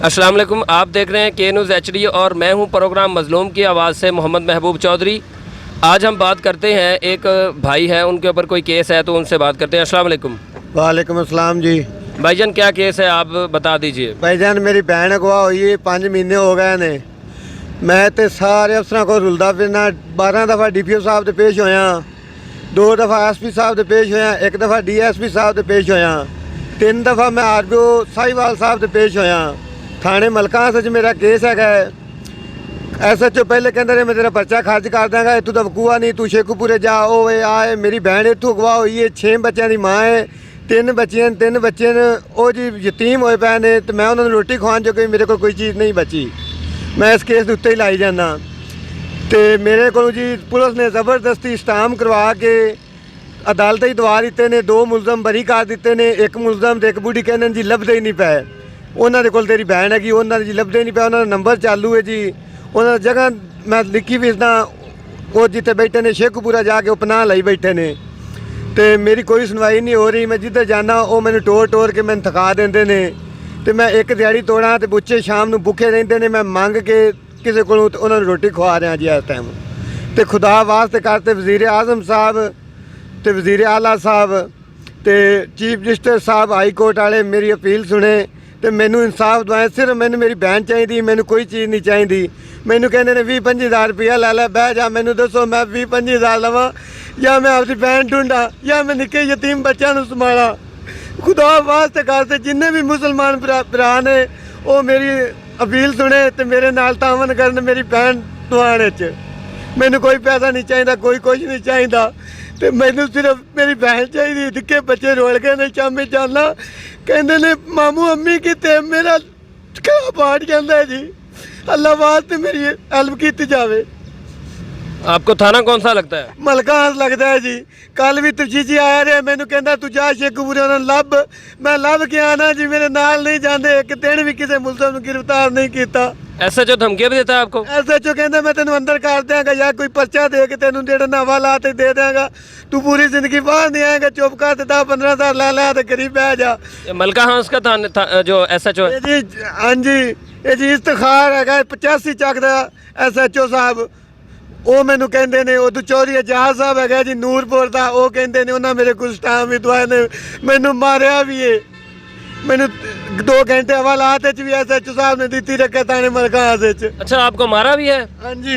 अस्सलाम वालेकुम, आप देख रहे हैं के न्यूज़ HD और मैं हूं प्रोग्राम मज़लूम की आवाज़ से मोहम्मद महबूब चौधरी। आज हम बात करते हैं, एक भाई है उनके ऊपर कोई केस है तो उनसे बात करते हैं। अस्सलाम वालेकुम। वालेकुम अस्सलाम जी। भाईजान क्या केस है आप बता दीजिए। भाईजान मेरी भैन अगवा हुई है, 5 महीने हो गए ने। मैं तो सारे अफसर को रुलदा फिरना, 12 दफ़ा DPO साहब से पेश होया, 2 दफ़ा SP साहब से पेश होया, 1 दफ़ा DSP साहब से पेश होया, 3 दफ़ा मैं RPO साहिवाल साहब से पेश होया। थाने मलकां सच मेरा केस है। SHO पहले कहते रहे मैं तेरा पर्चा खर्च कर देंगा, तू तो वकूआ नहीं, तू शेखूपुरे जा ओ आए। मेरी भैन इतों अगवा हुई है, 6 बच्चों की माँ है, 3 बच्चे ने, 3 बच्चे ने वो जी यतीम होए पे ने, तो मैं उन्होंने रोटी खुआन जो कि मेरे को कोई चीज़ नहीं बची। मैं इस केस के उत्ते ही लाई जाना, तो मेरे को जी पुलिस ने ज़बरदस्ती स्टाम करवा के अदालत ही दवा दिते ने। 2 मुलजम बरी कर दिते ने, 1 मुलजम तो 1 बूढ़ी कहने जी लभदे ही नहीं पे। उन्होंने कोल तेरी भैन हैगी, उन्होंने जी लभदे नहीं पे, उन्होंने नंबर चालू है जी, उन्होंने जगह मैं लिखी भी इसदा वो जिते बैठे ने शेखूपुरा जाके उपनाह लाई बैठे ने, तो मेरी कोई सुनवाई नहीं हो रही। मैं जिधर जाना वो मैंने टोर टोर के मैंने थका देंदे ने, तो मैं एक दिहाड़ी तोड़ा तो बुच्चे शाम को भुखे रहते ने। मैं मंग के किसी को उन्होंने रोटी खुआ रहा जी इस टाइम। तो खुदा वास्ते करते वज़ीर आज़म साहब तो वज़ीर आला साहब तो चीफ मिनिस्टर साहब हाई कोर्ट वाले मेरी अपील सुने तो मैनू इंसाफ दवाएं। सिर्फ मैंने मेरी भैन चाहिए, मैंने कोई चीज़ नहीं चाहिए। मैनू कहते ने 20-25 हज़ार रुपया लै लै, बह जा, मैनू दसो मैं 20-25 हज़ार लवां या मैं आपकी भैन ढूंढा या मैं निक्के यतीम बच्चों को संभाला। खुदा वास्ते करते जिन्ने भी मुसलमान भरा ने वो मेरी अपील सुने तो मेरे नाल तावन करन मेरी भैन दवाने च। मैनू कोई पैसा नहीं चाहिए, कोई कुछ नहीं चाहिए, तो मैनू सिर्फ मेरी भैन चाहिए। दिखे बच्चे रोल गए ने, शामी जाना कहते ने मामू अम्मी किते, मेरा घा पाट जाता है जी। अल्लाह वास्ते मेरी हेल्प की जाए। आपको थाना कौन सा लगता है? मलकां लगता है जी। कल भी तफसीजी आया रहा, मैनू कहता तू जा शेखूपुरे उन्होंने लभ, मैं लभ के आना जी, मेरे नाल नहीं जाते। एक दिन भी किसी मुलजम गिरफ्तार नहीं किया। SHO धमकियाँ भी देता है आपको? SHO कहता मैं तेन अंदर कर देंगा या कोई पर्चा दे के तेन जेड़ा हवाला दे देंगा, तू पूरी जिंदगी बाहर नहीं आएगा, चुप कर, 10-15 हज़ार ला ला तो करीब बह जा। मलका हाउस का जो SHO है जी, हाँ जी, ये जी इफ्तिखार है 85 चक का SHO साहब। वो मैनू कहते ने, वो चौधरी एजाज साहब है जी नूरपुर का, वो कहते ने उन्हें मेरे कुछ टाइम भी दवाए ने, मैनू मारिया भी है। मैनू 2 घंटे हवालात भी SHO साहब ने दी रखे थाने मलकां। अच्छा, आपको मारा भी है? हाँ जी,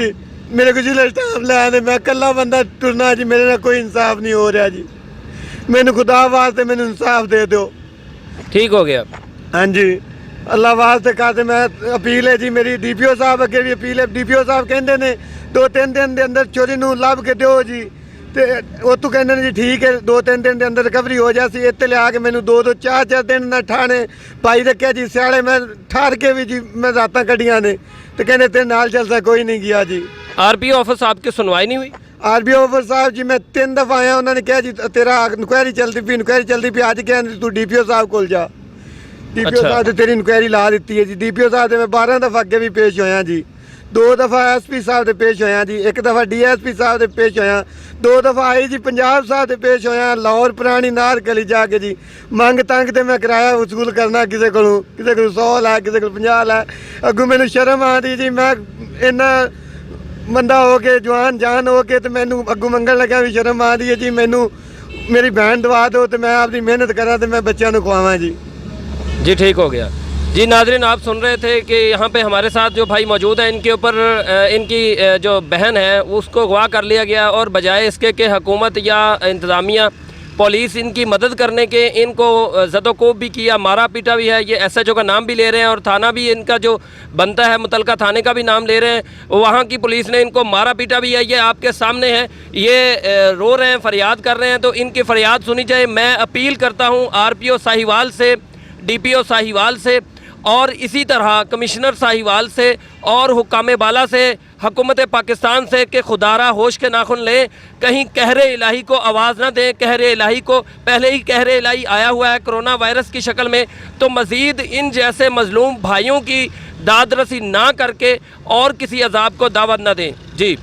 मेरे को जिले स्टाफ लाया, मैं कला बंदा टुरना जी, मेरे ना कोई इंसाफ नहीं हो रहा जी। मैनू खुदा वास्ते मैनू इंसाफ दे दो। ठीक हो गया? हाँ जी, अल्लाह वास्ते कहते मैं अपील है जी मेरी। DPO साहब अगे भी अपील है। DPO साहब कहते ने 2-3 दिन के अंदर चोरी नूं लभ के दो जी, तो वो तू कहते जी ठीक है 2-3 दिन के अंदर रिकवरी हो जासी। इतने लिया के मैनू 2-2, 4-4 दिन ना ठाणे पाई रखा जी। सियाले मैं ठहर के भी जी मैं रात कटिया ने, तो कहते तेरे नाल चलसा कोई नहीं गया जी। RPO ऑफिस आपकी सुनवाई नहीं हुई? RPO ऑफिस साहब जी मैं 3 दफ़ा आया, उन्होंने कहा जी तेरा इंक्वायरी चलती पी, इंक्वायरी चलती पी। अज कह तू DPO साहब को जा, DPO साहब ने तेरी इंक्वायरी ला दी है जी। DPO साहब से मैं 12 दफ़ा अगे भी पेश होया जी, 2 दफ़ा SP साहब से पेश होया जी, 1 दफ़ा DSP साहब से पेश होया, 2 दफ़ा IG पंजाब साहब से पेश होया। लाहौर पुरानी नार गली जाके जी मंग तंग तो मैं किराया वसूल करना, किसी को 100 लै, किसी को 50 लै। अगू मैनू शर्म आती जी, मैं इन्ना बंदा हो के जवान जान हो के तो मैनू अगू मंगन लग्या भी शर्म आती है जी। मैनू मेरी भैन दवा दो तो मैं आपकी मेहनत करा तो मैं बच्चों को खुआवां जी। जी ठीक हो गया जी। नाज़रीन, आप सुन रहे थे कि यहाँ पे हमारे साथ जो भाई मौजूद है, इनके ऊपर इनकी जो बहन है उसको अगवा कर लिया गया, और बजाय इसके कि हुकूमत या इंतज़ामिया पुलिस इनकी मदद करने के इनको ज़दोकोब भी किया, मारा पीटा भी है। ये SHO का नाम भी ले रहे हैं और थाना भी इनका जो बनता है मुतलका थाने का भी नाम ले रहे हैं। वहाँ की पुलिस ने इनको मारा पीटा भी है, ये आपके सामने है। ये रो रहे हैं, फरियाद कर रहे हैं, तो इनकी फरियाद सुनी जाए। मैं अपील करता हूँ RPO साहिवाल से, DPO साहिवाल से और इसी तरह कमिश्नर साहिवाल से और हुक्काम बाला से, हुकूमत पाकिस्तान से कि खुदारा होश के नाखुन लें, कहीं कहरे इलाही को आवाज़ ना दें। कहरे इलाही को पहले ही कहरे इलाही आया हुआ है कोरोना वायरस की शक्ल में, तो मज़ीद इन जैसे मज़लूम भाइयों की दाद रसी ना करके और किसी अजाब को दावत ना दें। जी।